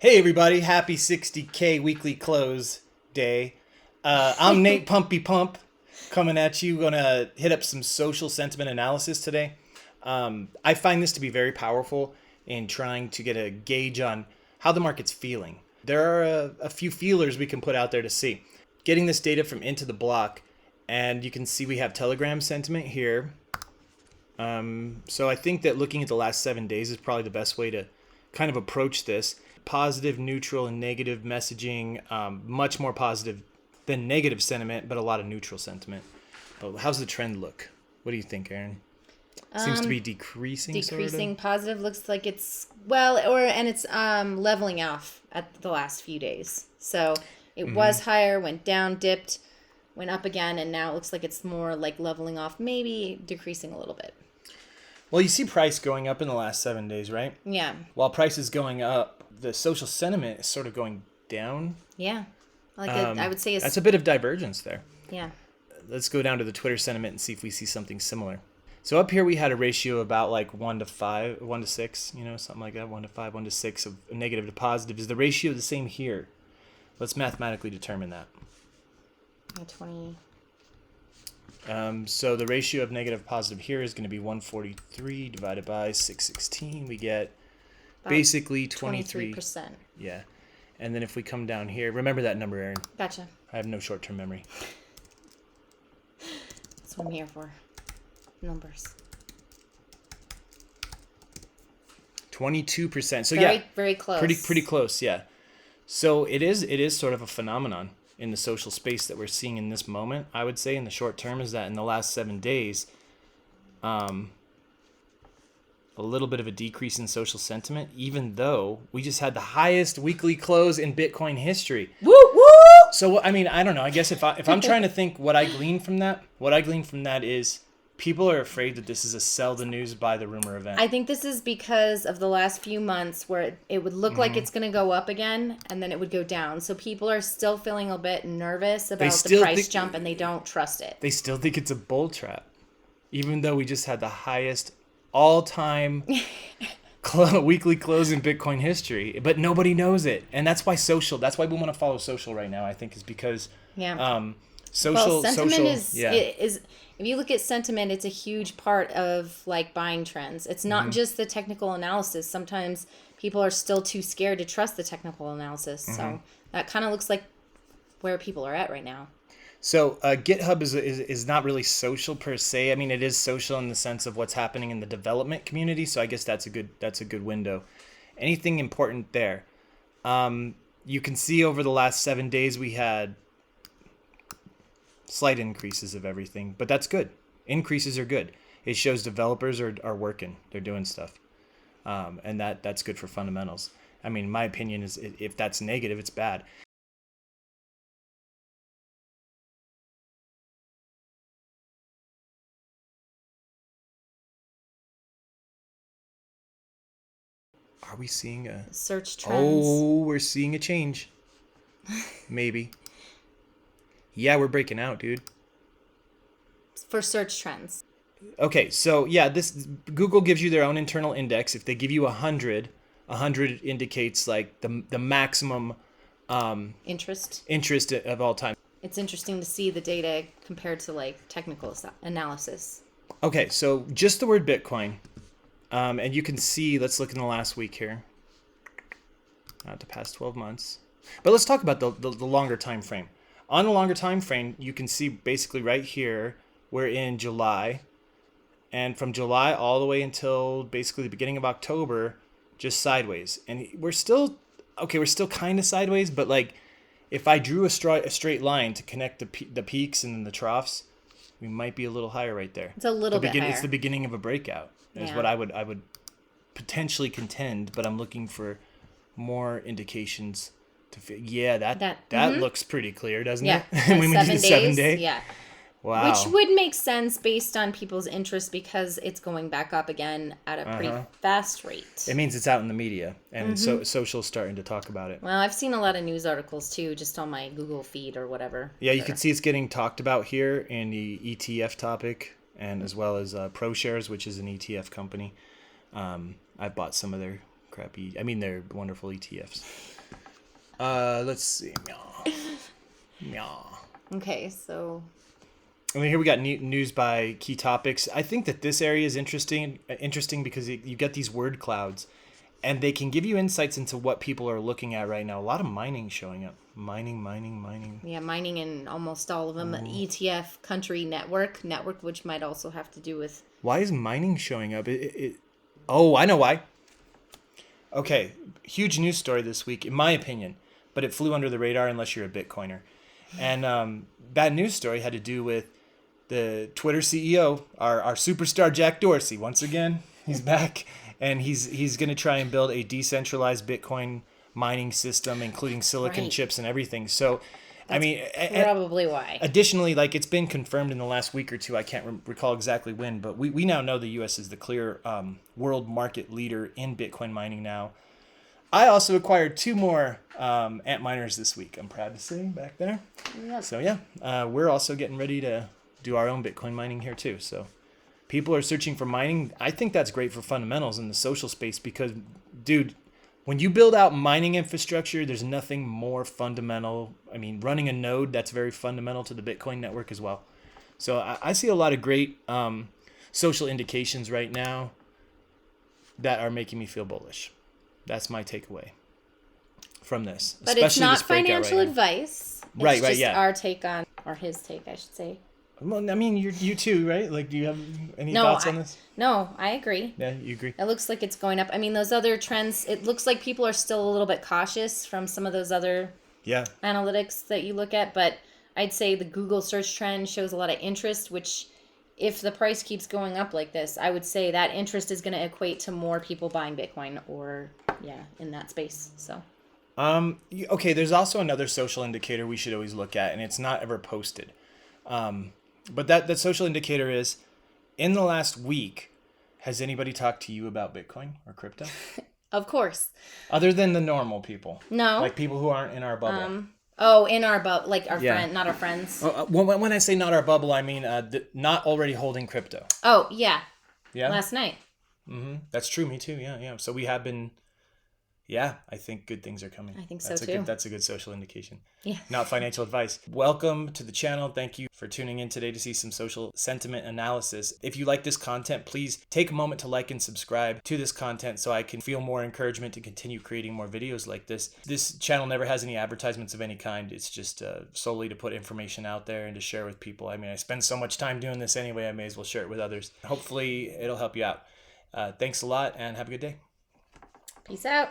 Hey everybody, happy 60K weekly close day. I'm Nate Pumpy Pump coming at you. Gonna hit up some social sentiment analysis today. I find this to be very powerful in trying to get a gauge on how the market's feeling. There are a few feelers we can put out there to see. Getting this data from Into the Block, and you can see we have Telegram sentiment here. So I think that looking at the last 7 days is probably the best way to kind of approach this. Positive, neutral, and negative messaging, much more positive than negative sentiment, but a lot of neutral sentiment. But how's the trend look? What do you think, Aaron? Seems to be decreasing. Decreasing. Sort of? Positive looks like it's it's leveling off at the last few days. So it was higher, went down, dipped, went up again, and now it looks like it's more like leveling off, maybe decreasing a little bit. Well, you see price going up in the last 7 days, right? Yeah. While price is going up, the social sentiment is sort of going down. Yeah. I would say that's a bit of divergence there. Yeah. Let's go down to the Twitter sentiment and see if we see something similar. So up here we had a ratio about like 1 to 5, 1 to 6, something like that, 1 to 5, 1 to 6 of negative to positive. Is the ratio the same here? Let's mathematically determine that. 20. So the ratio of negative positive here is going to be 143 divided by 616. We get basically 23%. Yeah. And then if we come down here, remember that number, Aaron. Gotcha. I have no short-term memory. That's what I'm here for. Numbers. 22%. So very close. Pretty close, yeah. So it is sort of a phenomenon in the social space that we're seeing in this moment. I would say in the short term is that in the last 7 days, a little bit of a decrease in social sentiment, even though we just had the highest weekly close in Bitcoin history. Woo woo! So I mean, I don't know. I guess if I'm trying to think what I glean from that is people are afraid that this is a sell the news, buy the rumor event. I think this is because of the last few months where it would look like it's going to go up again and then it would go down. So people are still feeling a bit nervous about the price jump and they don't trust it. They still think it's a bull trap, even though we just had the highest all-time weekly close in Bitcoin history. But nobody knows it. And that's why we want to follow social right now, I think, is because sentiment is if you look at sentiment, it's a huge part of like buying trends. It's not just the technical analysis. Sometimes people are still too scared to trust the technical analysis. So that kind of looks like where people are at right now. So GitHub is not really social per se. I mean, it is social in the sense of what's happening in the development community. So I guess that's a good window. Anything important there? You can see over the last 7 days we had slight increases of everything, but that's good. Increases are good. It shows developers are working. They're doing stuff. And that's good for fundamentals. I mean, my opinion is if that's negative, it's bad. Are we seeing a search trends? Oh, we're seeing a change. Maybe. Yeah, we're breaking out, dude. For search trends. Okay, so yeah, Google gives you their own internal index. If they give you 100 indicates like the maximum interest of all time. It's interesting to see the data compared to like technical analysis. Okay, so just the word Bitcoin. And you can see, let's look in the last week here. Not the past 12 months. But let's talk about the longer time frame. On the longer time frame, you can see basically right here, we're in July. And from July all the way until basically the beginning of October, just sideways. And we're still kind of sideways, but like if I drew a straight line to connect the peaks and then the troughs, we might be a little higher right there. It's a little bit higher. It's the beginning of a breakout. Is what I would potentially contend, but I'm looking for more indications that looks pretty clear, doesn't it? When we did 7 days. Yeah. Wow. Which would make sense based on people's interest because it's going back up again at a pretty fast rate. It means it's out in the media and so social's starting to talk about it. Well, I've seen a lot of news articles too, just on my Google feed or whatever. Yeah, you can see it's getting talked about here in the ETF topic and as well as ProShares, which is an ETF company. I've bought some of their crappy. I mean, they're wonderful ETFs. Let's see. Meow. Okay, so I mean, here we got news by key topics. I think that this area is interesting because you get these word clouds, and they can give you insights into what people are looking at right now. A lot of mining showing up. Mining. yeah, mining in almost all of them. ETF country network, which might also have to do with. Why is mining showing up? Oh, I know why. Okay, huge news story this week, in my opinion, but it flew under the radar unless you're a Bitcoiner. And bad news story had to do with the Twitter CEO, our superstar Jack Dorsey. Once again, he's back, and he's going to try and build a decentralized Bitcoin mining system, including silicon chips and everything. So, I mean, probably why. Additionally, like, it's been confirmed in the last week or two. I can't recall exactly when, but we now know the U.S. is the clear world market leader in Bitcoin mining now. I also acquired 2 more Antminers this week. I'm proud to say, back there. Yep. So yeah, we're also getting ready to do our own Bitcoin mining here too. So people are searching for mining. I think that's great for fundamentals in the social space because, dude, when you build out mining infrastructure, there's nothing more fundamental. I mean, running a node, that's very fundamental to the Bitcoin network as well. So I see a lot of great social indications right now that are making me feel bullish. That's my takeaway from this. But it's not financial advice. It's just our take on, or his take, I should say. Well, I mean, you too, right? Like, do you have any thoughts on this? No, I agree. Yeah, you agree? It looks like it's going up. I mean, those other trends, it looks like people are still a little bit cautious from some of those other analytics that you look at. But I'd say the Google search trend shows a lot of interest, which if the price keeps going up like this, I would say that interest is going to equate to more people buying Bitcoin or, in that space. So. Okay, there's also another social indicator we should always look at, and it's not ever posted. But that social indicator is, in the last week, has anybody talked to you about Bitcoin or crypto? Of course. Other than the normal people. No. Like people who aren't in our bubble. In our bubble, like our friend, not our friends. When I say not our bubble, I mean not already holding crypto. Oh, yeah. Yeah? Last night. Mm-hmm. That's true, me too, yeah. So we have been... Yeah, I think good things are coming. I think so too. That's a good social indication. Yeah. Not financial advice. Welcome to the channel. Thank you for tuning in today to see some social sentiment analysis. If you like this content, please take a moment to like and subscribe to this content so I can feel more encouragement to continue creating more videos like this. This channel never has any advertisements of any kind. It's just solely to put information out there and to share with people. I mean, I spend so much time doing this anyway, I may as well share it with others. Hopefully, it'll help you out. Thanks a lot and have a good day. Peace out.